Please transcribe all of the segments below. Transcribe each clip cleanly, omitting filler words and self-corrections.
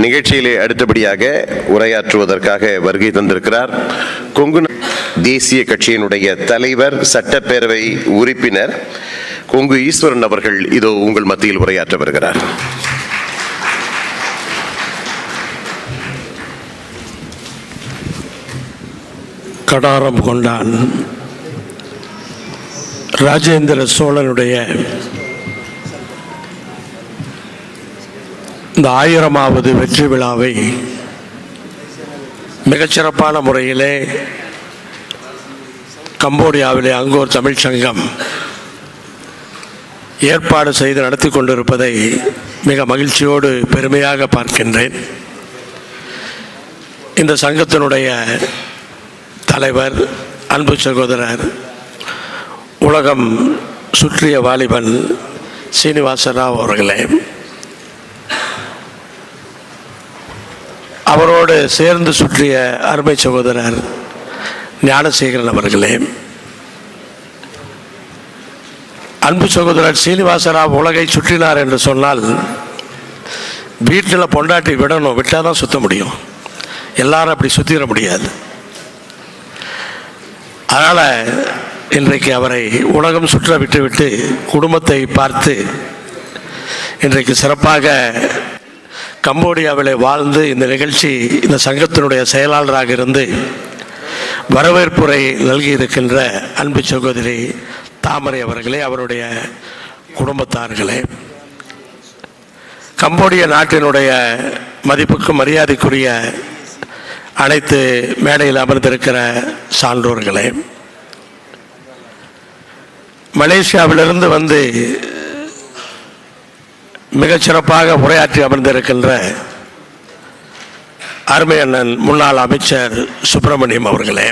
நிகழ்ச்சியிலே அடுத்தபடியாக உரையாற்றுவதற்காக வருகை தந்திருக்கிறார் கொங்கு தேசிய கட்சியினுடைய தலைவர், சட்டப்பேரவை உறுப்பினர் கொங்கு ஈஸ்வரன் அவர்கள் இதோ உங்கள் மத்தியில் உரையாற்ற வருகிறார். கடாரம் கொண்டான் ராஜேந்திர சோழனுடைய இந்த 1000வது வெற்றி விழாவை மிகச்சிறப்பான முறையிலே கம்போடியாவிலே அங்கோர் தமிழ் சங்கம் ஏற்பாடு செய்து நடத்தி கொண்டிருப்பதை மிக மகிழ்ச்சியோடு பெருமையாக பார்க்கின்றேன். இந்த சங்கத்தினுடைய தலைவர், அன்பு சகோதரர், உலகம் சுற்றிய வாலிபன் சீனிவாச ராவ் அவர்களே, அவரோடு சேர்ந்து சுற்றிய அருமை சகோதரர் ஞானசேகரன் அவர்களே, அன்பு சகோதரர் சீனிவாசராவ் உலகை சுற்றினார் என்று சொன்னால் வீட்டில் பொண்டாட்டி விடணும், விட்டால் தான் சுற்ற முடியும். எல்லாரும் அப்படி சுற்றிட முடியாது. அதனால் இன்றைக்கு அவரை உலகம் சுற்ற விட்டுவிட்டு குடும்பத்தை பார்த்து இன்றைக்கு சிறப்பாக கம்போடியாவிலே வாழ்ந்து இந்த நிகழ்ச்சி, இந்த சங்கத்தினுடைய செயலாளராக இருந்து வரவேற்புரை நல்கியிருக்கின்ற அன்பு சகோதரி தாமரை அவர்களே, அவருடைய குடும்பத்தார்களே, கம்போடிய நாட்டினுடைய மதிப்புக்கு மரியாதைக்குரிய அனைத்து மேடையில் அமர்ந்திருக்கிற சான்றோர்களே, மலேசியாவிலிருந்து வந்து மிகச்சிறப்பாக உரையாற்றி அமர்ந்திருக்கின்ற அருமை அண்ணன் முன்னாள் அமைச்சர் சுப்பிரமணியம் அவர்களே,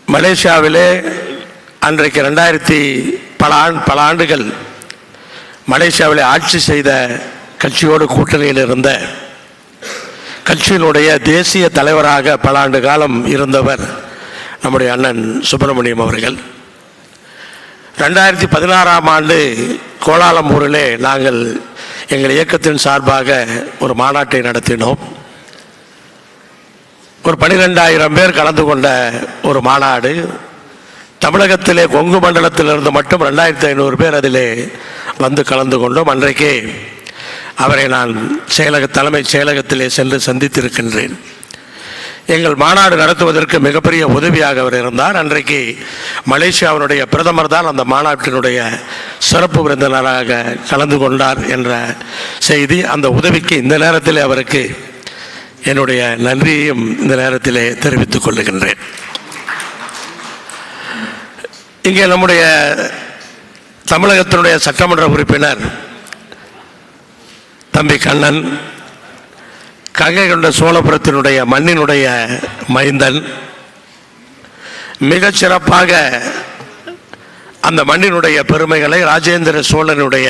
மலேசியாவிலே அன்றைக்கு 2000 பல ஆண்டுகள் மலேசியாவிலே ஆட்சி செய்த கட்சியோடு கூட்டணியில் இருந்த கட்சியினுடைய தேசிய தலைவராக பல ஆண்டு காலம் இருந்தவர் நம்முடைய அண்ணன் சுப்பிரமணியம் அவர்கள். 2016ஆம் ஆண்டு கோலாலம்பூரிலே நாங்கள் எங்கள் இயக்கத்தின் சார்பாக ஒரு மாநாட்டை நடத்தினோம். ஒரு 12,000 பேர் கலந்து கொண்ட ஒரு மாநாடு. தமிழகத்திலே கொங்கு மண்டலத்திலிருந்து மட்டும் 2,500 பேர் அதிலே வந்து கலந்து கொண்டோம். அன்றைக்கே அவரை நான் தலைமைச் செயலகத்திலே சென்று சந்தித்திருக்கின்றேன். எங்கள் மாநாடு நடத்துவதற்கு மிகப்பெரிய உதவியாக அவர் இருந்தார். அன்றைக்கு மலேசியாவினுடைய பிரதமர் தான் அந்த மாநாட்டினுடைய சிறப்பு விருந்தினராக கலந்து கொண்டார் என்ற செய்தி, அந்த உதவிக்கு இந்த நேரத்தில் அவருக்கு என்னுடைய நன்றியையும் இந்த நேரத்திலே தெரிவித்துக் கொள்ளுகின்றேன். இங்கே நம்முடைய தமிழகத்தினுடைய சட்டமன்ற உறுப்பினர் தம்பி கண்ணன், கங்கை கொண்ட சோழபுரத்தினுடைய மண்ணினுடைய மைந்தன், மிகச்சிறப்பாக அந்த மண்ணினுடைய பெருமைகளை, ராஜேந்திர சோழனுடைய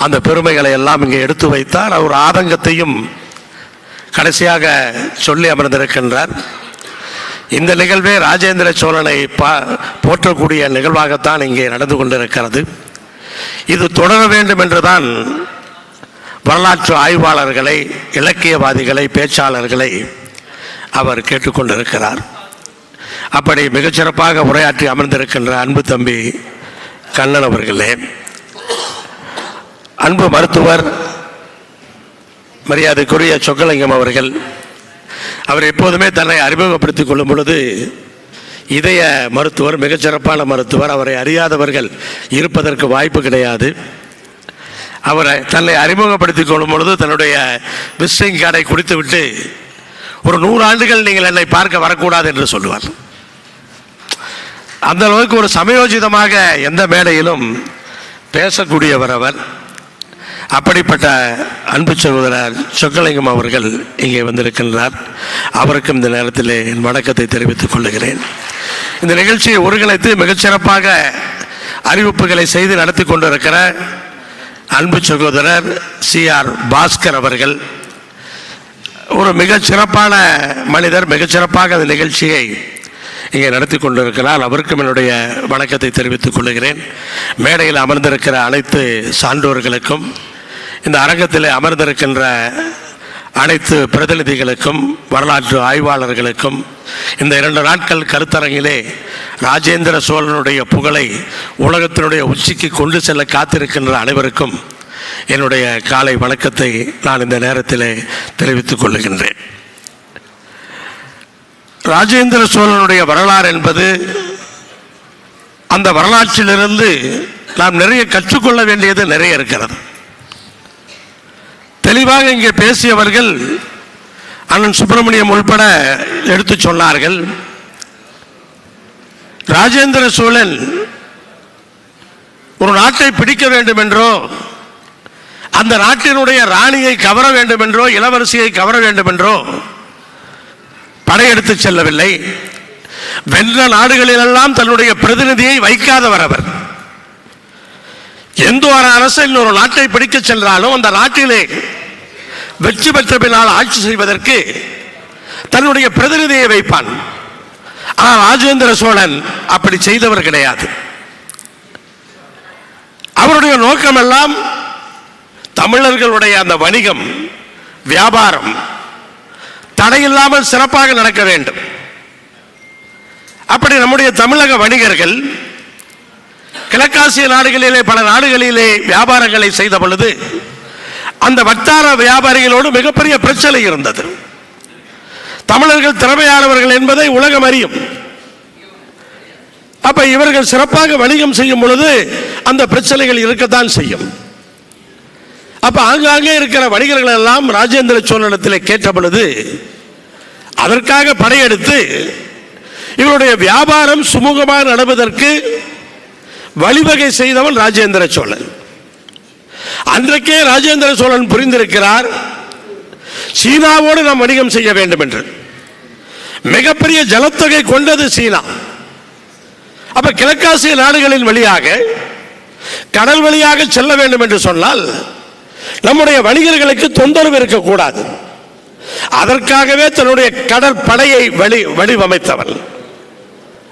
அந்த பெருமைகளை எல்லாம் இங்கே எடுத்து வைத்தார். அவர் ஆதங்கத்தையும் கடைசியாக சொல்லி அமர்ந்திருக்கின்றார். இந்த நிகழ்வே ராஜேந்திர சோழனை போற்றக்கூடிய நிகழ்வாகத்தான் இங்கே நடந்து கொண்டிருக்கிறது. இது தொடர வேண்டும் என்றுதான் வரலாற்று ஆய்வாளர்களை, இலக்கியவாதிகளை, பேச்சாளர்களை அவர் கேட்டுக்கொண்டிருக்கிறார். அப்படி மிகச்சிறப்பாக உரையாற்றி அமர்ந்திருக்கின்ற அன்பு தம்பி கண்ணன் அவர்களே, அன்பு மருத்துவர் மரியாதைக்குரிய சொக்கலிங்கம் அவர்கள், அவர் எப்போதுமே தன்னை அறிமுகப்படுத்திக் கொள்ளும் பொழுது இதய மருத்துவர், மிகச்சிறப்பான மருத்துவர், அவரை அறியாதவர்கள் இருப்பதற்கு வாய்ப்பு கிடையாது. அவரை தன்னை அறிமுகப்படுத்திக் கொள்ளும் பொழுது தன்னுடைய விசிட்டிங் கார்டை குடித்துவிட்டு ஒரு 100 ஆண்டுகள் நீங்கள் என்னை பார்க்க வரக்கூடாது என்று சொல்லுவார். அந்த அளவுக்கு ஒரு சமயோஜிதமாக எந்த மேடையிலும் பேசக்கூடியவர் அவர். அப்படிப்பட்ட அன்பு சகோதரர் சொக்கலிங்கம் அவர்கள் இங்கே வந்திருக்கின்றார். அவருக்கும் இந்த நேரத்தில் என் வணக்கத்தை தெரிவித்துக் கொள்ளுகிறேன். இந்த நிகழ்ச்சியை ஒருங்கிணைத்து மிகச்சிறப்பாக அறிவிப்புகளை செய்து நடத்தி கொண்டிருக்கிற அன்பு சகோதரர் CR பாஸ்கர் அவர்கள் ஒரு மிகச்சிறப்பான மனிதர், மிகச்சிறப்பாக அந்த நிகழ்ச்சியை இங்கே நடத்தி கொண்டிருக்கிறார். அவருக்கும் என்னுடைய வணக்கத்தை தெரிவித்துக் கொள்கிறேன். மேடையில் அமர்ந்திருக்கிற அனைத்து சான்றோர்களுக்கும், இந்த அரங்கத்தில் அமர்ந்திருக்கின்ற அனைத்து பிரதிநிதிகளுக்கும், வரலாற்று ஆய்வாளர்களுக்கும், இந்த 2 நாட்கள் கருத்தரங்கிலே ராஜேந்திர சோழனுடைய புகழை உலகத்தினுடைய உச்சிக்கு கொண்டு செல்ல காத்திருக்கின்ற அனைவருக்கும் என்னுடைய காலை வணக்கத்தை நான் இந்த நேரத்தில் தெரிவித்துக் கொள்கின்றேன். ராஜேந்திர சோழனுடைய வரலாறு என்பது, அந்த வரலாற்றிலிருந்து நாம் நிறைய கற்றுக்கொள்ள வேண்டியது நிறைய இருக்கிறது. தெளிவாக இங்கே பேசியவர்கள் அண்ணன் சுப்பிரமணியம் உள்பட எடுத்து சொன்னார்கள். ராஜேந்திர சோழன் ஒரு நாட்டை பிடிக்க வேண்டும் என்றோ, அந்த நாட்டினுடைய ராணியை கவர வேண்டும் என்றோ, இளவரசியை கவர வேண்டும் என்றோ படையெடுத்து செல்லவில்லை. வென்ற நாடுகளிலெல்லாம் தன்னுடைய பிரதிநிதியை வைக்காதவர் அவர். எந்த ஒரு அரசன் ஒரு நாட்டை பிடிக்க சென்றாலும் அந்த நாட்டிலே வெற்றி பெற்ற பின்னால் ஆட்சி செய்வதற்கு தன்னுடைய பிரதிநிதியை வைப்பான். ஆனால் ராஜேந்திர சோழன் அப்படி செய்தவர் கிடையாது. அவருடைய நோக்கமெல்லாம் தமிழர்களுடைய அந்த வணிகம், வியாபாரம் தடையில்லாமல் சிறப்பாக நடக்க வேண்டும். அப்படி நம்முடைய தமிழக வணிகர்கள் கிழக்காசிய நாடுகளிலே, பல நாடுகளிலே வியாபாரங்களை செய்த பொழுது அந்த வட்டார வியாபாரிகளோடு மிகப்பெரிய பிரச்சனை இருந்தது. தமிழர்கள் திறமையானவர்கள் என்பதை உலகம் அறியும். அப்ப இவர்கள் சிறப்பாக வணிகம் செய்யும் பொழுது அந்த பிரச்சனைகள் இருக்கத்தான் செய்யும். அப்ப ஆங்காங்கே இருக்கிற வணிகர்கள் எல்லாம் ராஜேந்திர சோழனிடத்தில் கேட்ட பொழுது அதற்காக படையெடுத்து இவருடைய வியாபாரம் சுமூகமாக நடப்பதற்கு வழிவகை செய்தவன் ராஜேந்திர சோழன். அன்றைக்கே ராஜேந்திர சோழன் புரிந்திருக்கிறார், சீனாவோடு நாம் வணிகம் செய்ய வேண்டும் என்று. மிகப்பெரிய ஜனத்தொகை கொண்டது சீனா. அப்ப கிழக்காசிய நாடுகளின் வழியாக, கடல் வழியாக செல்ல வேண்டும் என்று சொன்னால் நம்முடைய வணிகர்களுக்கு தொந்தரவு இருக்கக்கூடாது. அதற்காகவே தன்னுடைய கடற்படையை வடிவமைத்தவன்.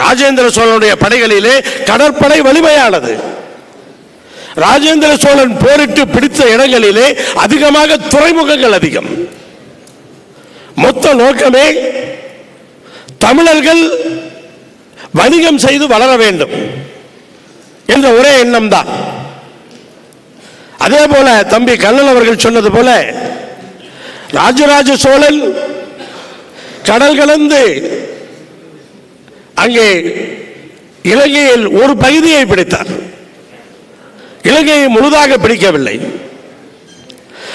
ராஜேந்திர சோழனுடைய படைகளிலே கடற்படை வலிமையானது. ராஜேந்திர சோழன் போரிட்டு பிடித்த இடங்களிலே அதிகமாக துறைமுகங்கள் அதிகம். மொத்த நோக்கமே தமிழர்கள் வணிகம் செய்து வளர வேண்டும் என்ற ஒரே எண்ணம் தான். அதே போல தம்பி கண்ணன் அவர்கள் சொன்னது போல ராஜராஜ சோழன் கடல் கலந்து அங்கே இலங்கையில் ஒரு பகுதியை பிடித்தார். இலங்கையை முழுதாக பிடிக்கவில்லை.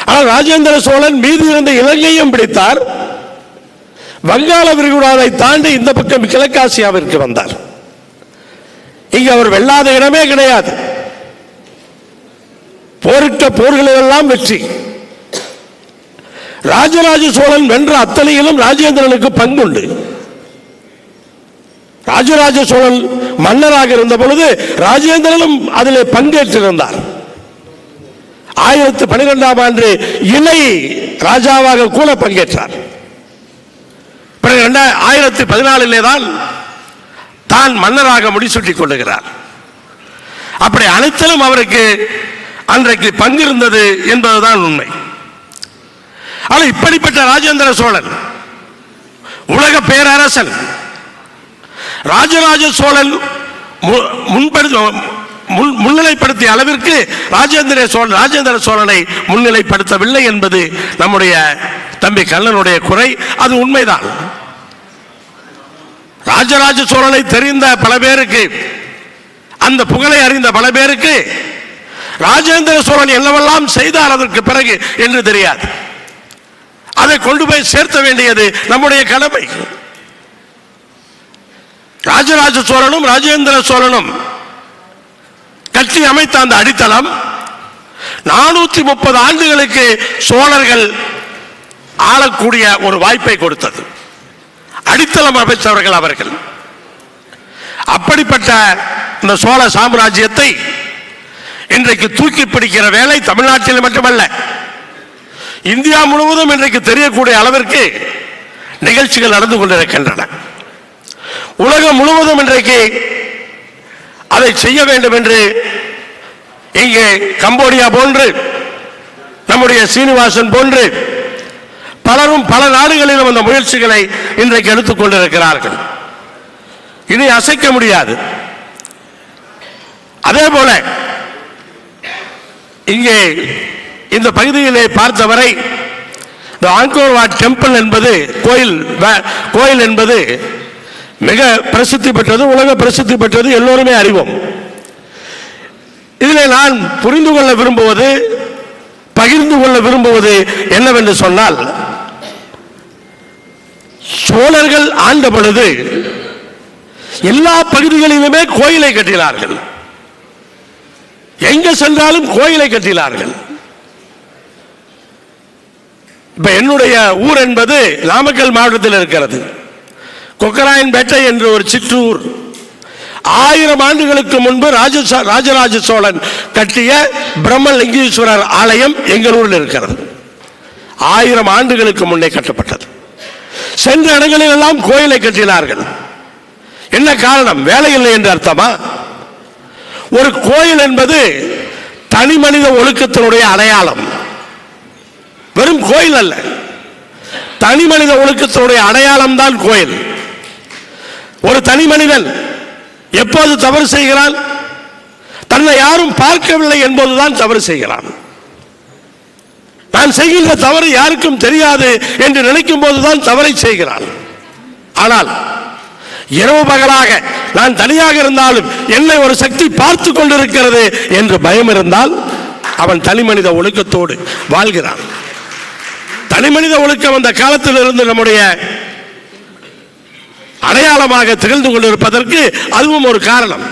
ஆனால் ராஜேந்திர சோழன் மீதி இருந்த இலங்கையும் பிடித்தார். வங்காள விரிகுடாவை தாண்டி இந்த பக்கம் கிழக்காசியாவிற்கு வந்தார். இங்கு அவர் வெல்லாத இடமே கிடையாது. போரிட்ட போர்களெல்லாம் வெற்றி. ராஜராஜ சோழன் வென்ற அத்தனையிலும் ராஜேந்திரனுக்கு பங்குண்டு. ராஜராஜ சோழன் மன்னராக இருந்த பொழுது ராஜேந்திரனும் அதிலே பங்கேற்றிருந்தார். 1012ஆம் ஆண்டு இணை ராஜாவாக கூட பங்கேற்றார். 1014 தான் மன்னராக முடிசூட்டிக் கொள்ளுகிறார். அப்படி அனைத்திலும் அவருக்கு அன்றைக்கு பங்கிருந்தது என்பதுதான் உண்மை. ஆனால் இப்படிப்பட்ட ராஜேந்திர சோழன் உலக பேரரசன். ராஜராஜ சோழன் முன்னிலைப்படுத்திய அளவிற்கு ராஜேந்திர சோழனை முன்னிலைப்படுத்தவில்லை என்பது நம்முடைய தம்பி கண்ணனுடைய குறை. அது உண்மைதான். ராஜராஜ சோழனை தெரிந்த பல பேருக்கு, அந்த புகழை அறிந்த பல பேருக்கு ராஜேந்திர சோழன் என்னவெல்லாம் செய்தார் அதற்கு பிறகு என்று தெரியாது. அதை கொண்டு போய் சேர்த்த வேண்டியது நம்முடைய கடமை. ராஜராஜ சோழனும் ராஜேந்திர சோழனும் கட்டி அமைத்த அந்த அடித்தளம் 430 ஆண்டுகளுக்கு சோழர்கள் ஆளக்கூடிய ஒரு வாய்ப்பை கொடுத்தது. அடித்தளம் அமைச்சவர்கள் அவர்கள். அப்படிப்பட்ட இந்த சோழ சாம்ராஜ்யத்தை இன்றைக்கு தூக்கி பிடிக்கிற வேலை தமிழ்நாட்டில் மட்டுமல்ல, இந்தியா முழுவதும் இன்றைக்கு தெரியக்கூடிய அளவிற்கு நிகழ்ச்சிகள் நடந்து கொண்டிருக்கின்றன. உலகம் முழுவதும் இன்றைக்கு அதை செய்ய வேண்டும் என்று இங்கே கம்போடியா போன்று, நம்முடைய சீனிவாசன் போன்று பலரும் பல நாடுகளிலும் அந்த முயற்சிகளை இன்றைக்கு எடுத்துக் கொண்டிருக்கிறார்கள். இனி அசைக்க முடியாது. அதே போல இங்கே இந்த பகுதியிலே பார்த்தவரை இந்த ஆங்கோர் வாட் டெம்பிள் என்பது கோயில் என்பது மிக பிரசித்தி பெற்றது, உலக பிரசித்தி பெற்றது, எல்லோருமே அறிவோம். இதில் நான் புரிந்து கொள்ள விரும்புவது, பகிர்ந்து கொள்ள விரும்புவது என்னவென்று சொன்னால், சோழர்கள் ஆண்ட பொழுது எல்லா பகுதிகளிலுமே கோயிலை கட்டினார்கள். எங்க சென்றாலும் கோயிலை கட்டினார்கள். இப்ப என்னுடைய ஊர் என்பது நாமக்கல் மாவட்டத்தில் இருக்கிறது. கொக்கராயன்பேட்டை என்ற ஒரு சிற்றூர். 1000 ஆண்டுகளுக்கு முன்பு ராஜராஜ சோழன் கட்டிய பிரம்மலிங்கேஸ்வரர் ஆலயம் எங்கள் ஊரில் இருக்கிறது. 1000 ஆண்டுகளுக்கு முன்னே கட்டப்பட்டது. சென்ற இடங்களில் எல்லாம் கோயிலை கட்டினார்கள். என்ன காரணம்? வேலை இல்லை என்று அர்த்தமா? ஒரு கோயில் என்பது தனி மனித ஒழுக்கத்தினுடைய அடையாளம். வெறும் கோயில் அல்ல, தனி மனித ஒழுக்கத்தினுடைய அடையாளம் தான் கோயில். ஒரு தனி மனிதன் எப்போது தவறு செய்கிறான்? தன்னை யாரும் பார்க்கவில்லை என்பதுதான் தவறு செய்கிறான். நான் செய்கின்ற தவறு யாருக்கும் தெரியாது என்று நினைக்கும் போதுதான் தவறை செய்கிறான். ஆனால் இரவு பகலாக நான் தனியாக இருந்தாலும் என்னை ஒரு சக்தி பார்த்து கொண்டிருக்கிறது என்று பயம் இருந்தால் அவன் தனி மனித ஒழுக்கத்தோடு வாழ்கிறான். தனி மனித ஒழுக்கம் அந்த காலத்தில் இருந்து நம்முடைய அடையாளமாக திகழ்ந்து கொண்டிருப்பதற்கு அதுவும் ஒரு காரணம்.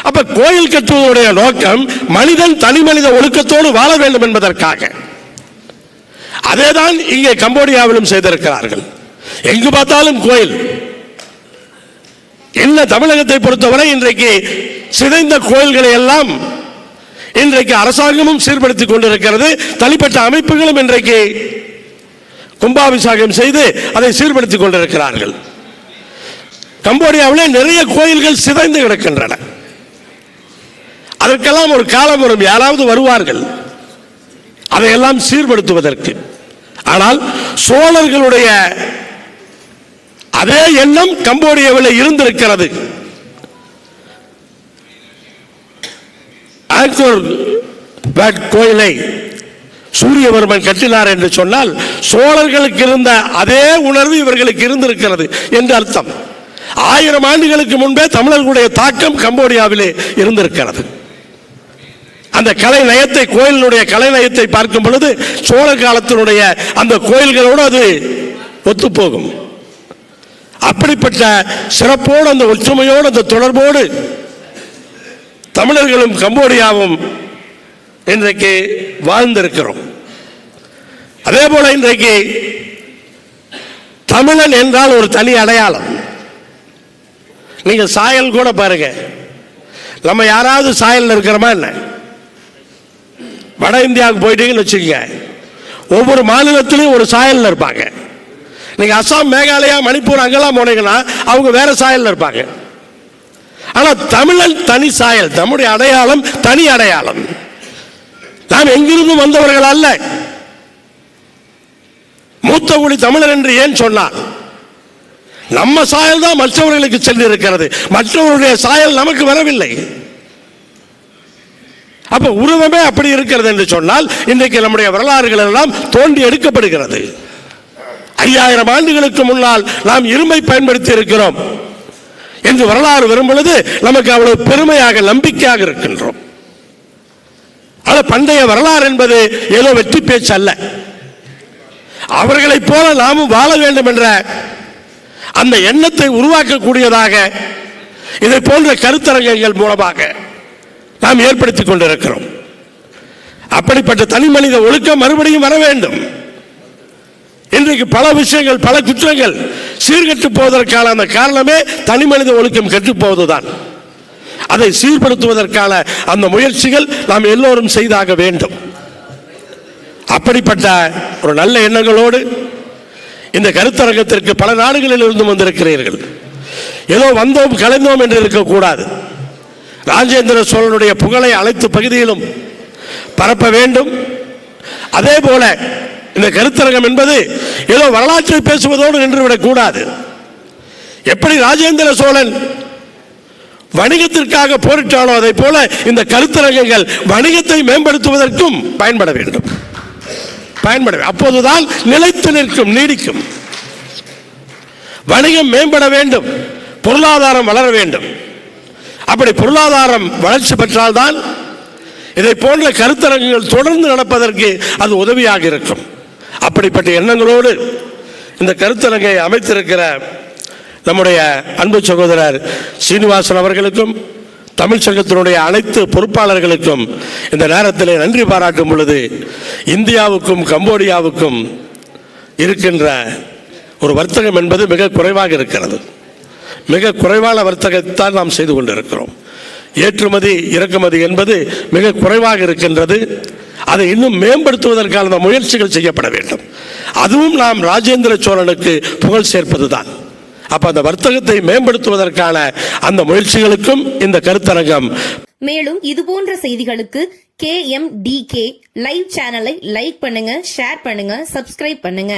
அப்ப கோயில் கட்டுவதனுடைய நோக்கம் மனிதன் தனி மனித ஒழுக்கத்தோடு வாழ வேண்டும் என்பதற்காக. அதேதான் இங்கே கம்போடியாவிலும் செய்திருக்கிறார்கள். எங்கு பார்த்தாலும் கோயில். என்ன தமிழகத்தை பொறுத்தவரை இன்றைக்கு சிதைந்த கோயில்களை எல்லாம் இன்றைக்கு அரசாங்கமும் சீர்படுத்திக் கொண்டிருக்கிறது. தனிப்பட்ட அமைப்புகளும் இன்றைக்கு கும்பாபிஷேகம் செய்து அதை சீர்படுத்திக் கொண்டிருக்கிறார்கள். கம்போடியாவிலே நிறைய கோயில்கள் சிதைந்து கிடக்கின்றன. அதற்கெல்லாம் ஒரு காலம் வரும், யாராவது வருவார்கள் அதையெல்லாம் சீர்படுத்துவதற்கு. ஆனால் சோழர்களுடைய அதே எண்ணம் கம்போடியாவில் இருந்திருக்கிறது. ஆங்கோர் வாட் கோயிலை சூரியவர்மன் கட்டினார் என்று சொன்னால் சோழர்களுக்கு இருந்த அதே உணர்வு இவர்களுக்கு இருந்திருக்கிறது என்று அர்த்தம். 1000 ஆண்டுகளுக்கு முன்பே தமிழர்களுடைய தாக்கம் கம்போடியாவிலே இருந்திருக்கிறது. அந்த கலை நயத்தை, கோயிலுடைய கலை நயத்தை பார்க்கும் பொழுது சோழ காலத்தினுடைய அந்த கோயில்களோடு அது ஒத்துப்போகும். அப்படிப்பட்ட சிறப்போடு, அந்த ஒற்றுமையோடு, அந்த தொடர்போடு தமிழர்களும் கம்போடியாவும் இன்றைக்கு வாழ்ந்திருக்கிறோம். அதே போல இன்றைக்கு தமிழன் என்றால் ஒரு தனி அடையாளம். நீங்க சாயல் கூட பாருங்க, நம்ம யாராவது சாயல் இருக்கிறோமா என்ன? வட இந்தியாவுக்கு போயிட்டீங்கன்னு வச்சுக்கோங்க, ஒவ்வொரு மாநிலத்திலையும் ஒரு சாயல் இருப்பாங்க. நீங்க அசாம், மேகாலயா, மணிப்பூர் அங்கெல்லாம் போனீங்கன்னா அவங்க வேற சாயல் இருப்பாங்க. ஆனா தமிழன் தனி சாயல், நம்முடைய அடையாளம் தனி அடையாளம். நாம் எங்கிருந்து வந்தவர்கள் அல்ல. மூத்த குடி தமிழர் என்று ஏன் சொன்னார்? நம்ம சாயல் தான் மற்றவர்களுக்கு சென்று இருக்கிறது, மற்றவருடைய சாயல் நமக்கு வரவில்லை. அப்ப உருவமே அப்படி இருக்கிறது என்று சொன்னால் இன்றைக்கு நம்முடைய வரலாறுகள் எல்லாம் தோண்டி எடுக்கப்படுகிறது. 5000 ஆண்டுகளுக்கு முன்னால் நாம் இரும்பை பயன்படுத்தி இருக்கிறோம் என்று வரலாறு வரும் பொழுது நமக்கு அவ்வளவு பெருமையாக, நம்பிக்கையாக இருக்கின்றோம். பண்டைய வரலாறு என்பது ஏதோ வெற்றி பேச்சு அல்ல. அவர்களைப் போல நாமும் வாழ வேண்டும் என்ற அந்த எண்ணத்தை உருவாக்கக்கூடியதாக இதை போன்ற கருத்தரங்கங்கள் மூலமாக நாம் ஏற்படுத்திக் கொண்டிருக்கிறோம். அப்படிப்பட்ட தனி மனித ஒழுக்கம் மறுபடியும் வர வேண்டும். இன்றைக்கு பல விஷயங்கள், பல குற்றங்கள் சீர்கெட்டு போவதற்கான அந்த காரணமே தனி மனித ஒழுக்கம் கெட்டுப்போவதுதான். அதை சீர்படுத்துவதற்கான அந்த முயற்சிகள் நாம் எல்லோரும் செய்தாக வேண்டும். அப்படிப்பட்ட ஒரு நல்ல எண்ணங்களோடு இந்த கருத்தரங்கத்திற்கு பல நாடுகளில் இருந்து வந்திருக்கிறீர்கள். ஏதோ வந்தோம் கலைந்தோம் என்று இருக்கக்கூடாது. ராஜேந்திர சோழனுடைய புகழை அனைத்து பகுதியிலும் பரப்ப வேண்டும். அதே போல இந்த கருத்தரங்கம் என்பது ஏதோ வரலாற்றை பேசுவதோடு நின்றுவிடக் கூடாது. எப்படி ராஜேந்திர சோழன் வணிகத்திற்காக போரிட்டானோ அதை போல இந்த கருத்தரங்கங்கள் வணிகத்தை மேம்படுத்துவதற்கும் பயன்பட வேண்டும். அப்போதுதான் நிலைத்து நிற்கும், நீடிக்கும். வணிகம் மேம்பட வேண்டும், பொருளாதாரம் வளர வேண்டும். அப்படி பொருளாதாரம் வளர்ச்சி பெற்றால்தான் இதை போன்ற கருத்தரங்குகள் தொடர்ந்து நடப்பதற்கு அது உதவியாக இருக்கும். அப்படிப்பட்ட எண்ணங்களோடு இந்த கருத்தரங்கை அமைத்திருக்கிற நம்முடைய அன்பு சகோதரர் சீனிவாசன் அவர்களுக்கும் தமிழ் சங்கத்தினுடைய அனைத்து பொறுப்பாளர்களுக்கும் இந்த நேரத்தில் நன்றி பாராட்டும் பொழுது, இந்தியாவுக்கும் கம்போடியாவுக்கும் இருக்கின்ற ஒரு வர்த்தகம் என்பது மிக குறைவாக இருக்கிறது. மிக குறைவான வர்த்தகத்தான் நாம் செய்து கொண்டிருக்கிறோம். ஏற்றுமதி இறக்குமதி என்பது மிக குறைவாக இருக்கின்றது. அதை இன்னும் மேம்படுத்துவதற்கான முயற்சிகள் செய்யப்பட வேண்டும். அதுவும் நாம் ராஜேந்திர சோழனுக்கு புகழ் சேர்ப்பதுதான். அப்ப அந்த வர்த்தகத்தை மேம்படுத்துவதற்கான அந்த முயற்சிகளுக்கும் இந்த கருத்தரங்கம். மேலும் இது போன்ற செய்திகளுக்கு KMDK லைவ் சேனலை லைக் பண்ணுங்க, ஷேர் பண்ணுங்க, சப்ஸ்கிரைப் பண்ணுங்க.